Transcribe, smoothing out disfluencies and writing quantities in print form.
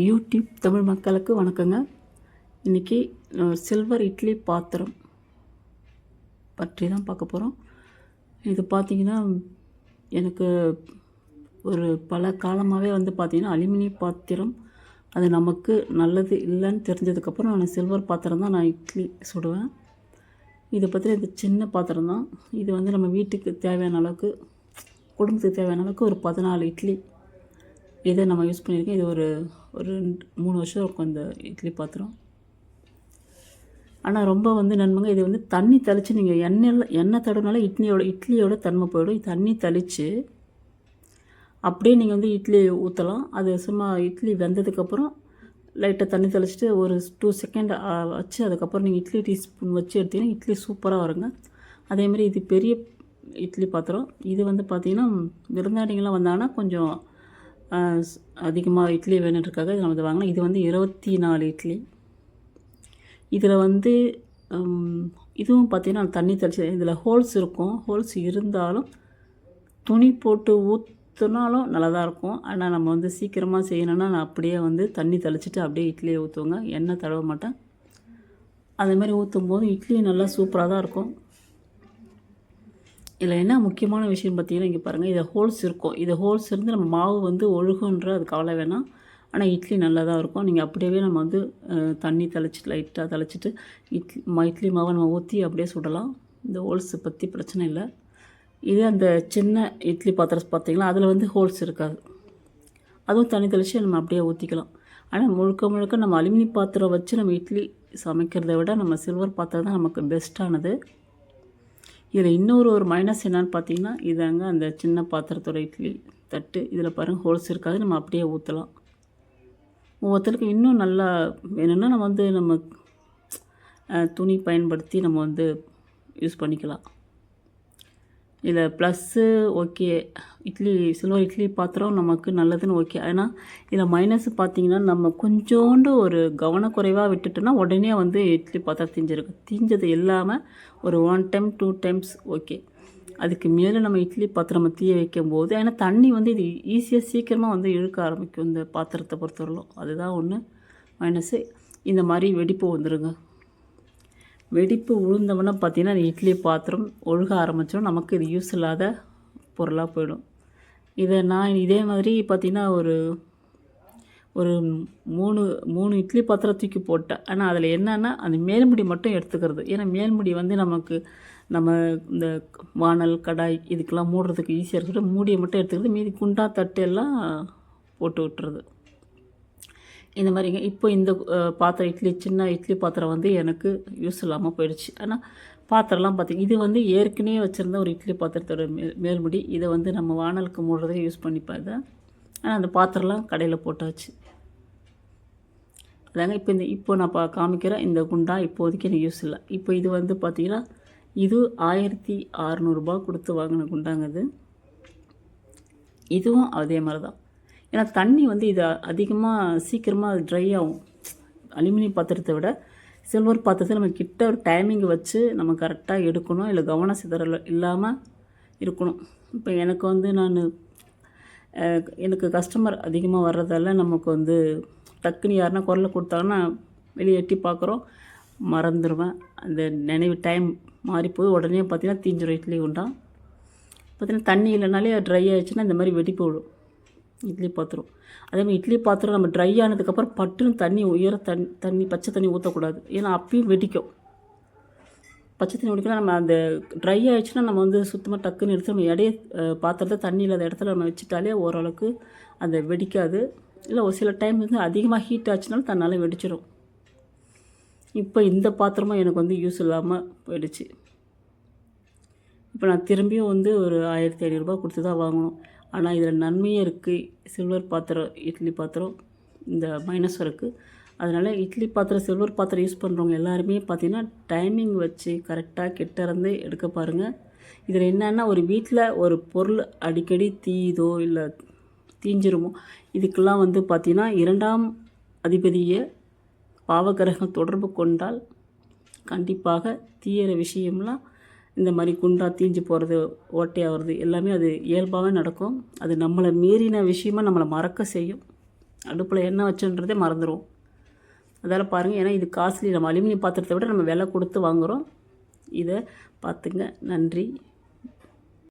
YouTube Tamil மக்களுக்கு வணக்கங்க. இன்றைக்கி சில்வர் இட்லி பாத்திரம் பற்றி தான் பார்க்க போகிறோம். இது பார்த்திங்கன்னா எனக்கு ஒரு பல காலமாகவே பார்த்திங்கன்னா அலுமினிய பாத்திரம் அது நமக்கு நல்லது இல்லைன்னு தெரிஞ்சதுக்கப்புறம் நான் சில்வர் பாத்திரம் தான் நான் இட்லி சுடுவேன். இதை பற்றி இது சின்ன பாத்திரம் தான். இது நம்ம வீட்டுக்கு தேவையான அளவுக்கு, குடும்பத்துக்கு தேவையான அளவுக்கு ஒரு 14 இட்லி இதை நம்ம யூஸ் பண்ணியிருக்கேன். இது ஒரு 3 வருஷம் இருக்கும் இந்த இட்லி பாத்திரம். ஆனால் ரொம்ப நன்மைங்க. இது தண்ணி தெளித்து நீங்கள் எண்ணெய் தடவினால இட்லியோட தன்மை போயிடும். தண்ணி தெளித்து அப்படியே நீங்கள் இட்லி ஊற்றலாம். அது சும்மா இட்லி வெந்ததுக்கப்புறம் லைட்டாக தண்ணி தெளிச்சிட்டு ஒரு 2 செகண்ட் வச்சு அதுக்கப்புறம் நீங்கள் இட்லி டீஸ்பூன் வச்சு எடுத்திங்கன்னா இட்லி சூப்பராக வருங்க. அதேமாதிரி இது பெரிய இட்லி பாத்திரம். இது பார்த்திங்கன்னா விருந்தாளிங்கெல்லாம் வந்தாங்கன்னா கொஞ்சம் அதிகமாக இட்லி வேணுன்றதுக்காக நம்ம இதை வாங்கினோம். இது 24 இட்லி. இதில் இதுவும் பார்த்திங்கன்னா தண்ணி தெளிச்சு இதில் ஹோல்ஸ் இருக்கும். ஹோல்ஸ் இருந்தாலும் துணி போட்டு ஊற்றினாலும் நல்லா தான் இருக்கும். ஆனால் நம்ம சீக்கிரமாக செய்யணுன்னா நான் அப்படியே தண்ணி தெளிச்சிட்டு அப்படியே இட்லியை ஊற்றுவேங்க. எண்ணெய் தடவ மாட்டேன். அதேமாதிரி ஊற்றும் போது இட்லி நல்லா சூப்பராக தான் இருக்கும். இதில் என்ன முக்கியமான விஷயம் பார்த்திங்கன்னா, இங்கே பாருங்கள், இதில் ஹோல்ஸ் இருக்கும். இது ஹோல்ஸ் இருந்து நம்ம மாவு ஒழுகுன்ற அது கவலை வேணாம். ஆனால் இட்லி நல்லா தான் இருக்கும். நீங்கள் அப்படியே நம்ம தண்ணி தெளிச்சிட்டு லைட்டாக தெளிச்சிட்டு இட்லி மாவை நம்ம ஊற்றி அப்படியே சுடலாம். இந்த ஹோல்ஸ் பற்றி பிரச்சனை இல்லை. இது அந்த சின்ன இட்லி பாத்திரம் பார்த்திங்களா, அதில் ஹோல்ஸ் இருக்காது. அதுவும் தண்ணி தெளித்து நம்ம அப்படியே ஊற்றிக்கலாம். ஆனால் முழுக்க நம்ம அலுமினிய பாத்திரம் வச்சு நம்ம இட்லி சமைக்கிறத விட நம்ம சில்வர் பாத்திரம் தான் நமக்கு பெஸ்ட்டானது. இதில் இன்னொரு மைனஸ் என்னன்னு பார்த்தீங்கன்னா, இதாங்க அந்த சின்ன பாத்திரத்தோட இட்லி தட்டு. இதில் பாருங்கள் ஹோல்ஸ் இருக்காது. நம்ம அப்படியே ஊற்றலாம். ஒவ்வொருத்தருக்கு இன்னும் நல்லா வேணும்னா நம்ம நம்ம துணி பயன்படுத்தி நம்ம யூஸ் பண்ணிக்கலாம். இதில் ப்ளஸ்ஸு ஓகே, சில்வர் இட்லி பாத்திரம் நமக்கு நல்லதுன்னு ஓகே. ஆனால் இதில் மைனஸ் பார்த்திங்கன்னா, நம்ம கொஞ்சோண்டு ஒரு கவனக்குறைவாக விட்டுட்டோன்னா உடனே இட்லி பாத்திரம் தீஞ்சது இல்லாமல் ஒரு 1 டைம் 2 டைம்ஸ் ஓகே. அதுக்கு மேலே நம்ம இட்லி பாத்திரம் நம்ம தீய வைக்கும்போது, ஏன்னா தண்ணி இது ஈஸியாக சீக்கிரமாக இழுக்க ஆரம்பிக்கும் இந்த பாத்திரத்தை பொறுத்தவரையிலும். அதுதான் ஒன்று மைனஸு. இந்த மாதிரி வெடிப்பு வந்துடுங்க. வெடிப்பு விழுந்தவொன்னே பார்த்திங்கன்னா இட்லி பாத்திரம் ஒழுக ஆரம்பித்தோம். நமக்கு இது யூஸ் இல்லாத பொருளாக போயிடும். இதை நான் இதே மாதிரி பார்த்திங்கன்னா ஒரு 3 இட்லி பாத்திரம் தூக்கி போட்டேன். ஆனால் அதில் என்னென்னா அந்த மேல்முடி மட்டும் எடுத்துக்கிறது. ஏன்னா மேல்முடி நமக்கு நம்ம இந்த வானல் கடாய் இதுக்கெல்லாம் மூடுறதுக்கு ஈஸியாக இருக்கிறது. மூடியை மட்டும் எடுத்துக்கிறது. மீதி குண்டா தட்டு எல்லாம் போட்டு விட்டுறது. இந்த மாதிரிங்க. இப்போ இந்த பாத்திரம் சின்ன இட்லி பாத்திரம் எனக்கு யூஸ் இல்லாமல் போயிடுச்சு. ஆனால் பாத்திரம்லாம் பார்த்திங்க, இது ஏற்கனவே வச்சுருந்த ஒரு இட்லி பாத்திரத்தோட மேல்முடி. இதை நம்ம வானலுக்கு மூடுறதுக்கு யூஸ் பண்ணிப்பேன் இதை. ஆனால் அந்த பாத்திரம்லாம் கடையில் போட்டாச்சு. அதாங்க இப்போ நான் காமிக்கிறேன். இந்த குண்டா இப்போதைக்கு எனக்கு யூஸ் இல்லை. இப்போ இது பார்த்திங்கன்னா இது 1600 ரூபா கொடுத்து வாங்கின குண்டாங்க இது. இதுவும் அதே மாதிரி தான். ஏன்னா தண்ணி இது அதிகமாக சீக்கிரமாக ட்ரை ஆகும். அலுமினிய பாத்திரத்தை விட சில்வர் பாத்திரத்தை நம்ம கிட்ட ஒரு டைமிங் வச்சு நம்ம கரெக்டாக எடுக்கணும். இல்லை கவனம் சிதறல் இல்லாமல் இருக்கணும். இப்போ எனக்கு எனக்கு கஸ்டமர் அதிகமாக வர்றதால நமக்கு டக்குன்னு யாருன்னா குரலை கொடுத்தாங்கன்னா வெளியே எட்டி பார்க்குறோம், மறந்துடுவேன். அந்த நினைவு டைம் மாறி போய் உடனே பார்த்திங்கன்னா தீஞ்சிரும் இட்லி குண்டா. பார்த்திங்கன்னா தண்ணி இல்லைனாலே ட்ரை ஆகிடுச்சுன்னா இந்த மாதிரி வெடிப்பு விடும் இட்லி பாத்திரம். அதேமாதிரி இட்லி பாத்திரம் நம்ம ட்ரை ஆனதுக்கப்புறம் பட்டுன்னு தண்ணி தண்ணி பச்சை தண்ணி ஊற்றக்கூடாது. ஏன்னா அப்பயும் வெடிக்கும். பச்சை தண்ணி ஊற்றிக்கலாம். நம்ம அந்த ட்ரை ஆகிடுச்சுன்னா நம்ம சுத்தமாக டக்குன்னு எடுத்து நம்ம பாத்திரத்தை தண்ணி இல்லாத இடத்துல நம்ம வச்சுட்டாலே ஓரளவுக்கு அதை வெடிக்காது. இல்லை ஒரு சில டைம் அதிகமாக ஹீட் ஆச்சுனாலும் தன்னால் வெடிச்சிடும். இப்போ இந்த பாத்திரமும் எனக்கு யூஸ் இல்லாமல் போயிடுச்சு. இப்போ நான் திரும்பியும் ஒரு 1500 ரூபா கொடுத்து தான் வாங்கணும். ஆனால் இதில் நன்மையே இருக்குது. சில்வர் பாத்திரம் இட்லி பாத்திரம் இந்த மைனஸும் இருக்குது. அதனால் இட்லி பாத்திரம் சில்வர் பாத்திரம் யூஸ் பண்ணுறவங்க எல்லாருமே பார்த்திங்கன்னா டைமிங் வச்சு கரெக்டாக கிட்ட இருந்து எடுக்க பாருங்கள். இதில் என்னென்னா ஒரு வீட்டில் ஒரு பொருள் அடிக்கடி தீயுதோ இல்லை தீஞ்சிருமோ இதுக்கெல்லாம் பார்த்திங்கன்னா 2ஆம் அதிபதியை பாவகிரகம் தொடர்பு கொண்டால் கண்டிப்பாக தீயிற விஷயம்லாம் இந்த மாதிரி குண்டா தீஞ்சு போகிறது, ஓட்டையாகிறது எல்லாமே அது இயல்பாகவே நடக்கும். அது நம்மளை மீறின விஷயமாக நம்மளை மறக்க செய்யும். அடுப்பில் எண்ணெய் வச்சுன்றதே மறந்துடும். அதால் பாருங்கள், ஏன்னா இது காஸ்ட்லி. நம்ம அலுமினியம் பாத்திரத்தை விட நம்ம விலை கொடுத்து வாங்குகிறோம். இதை பார்த்துங்க. நன்றி.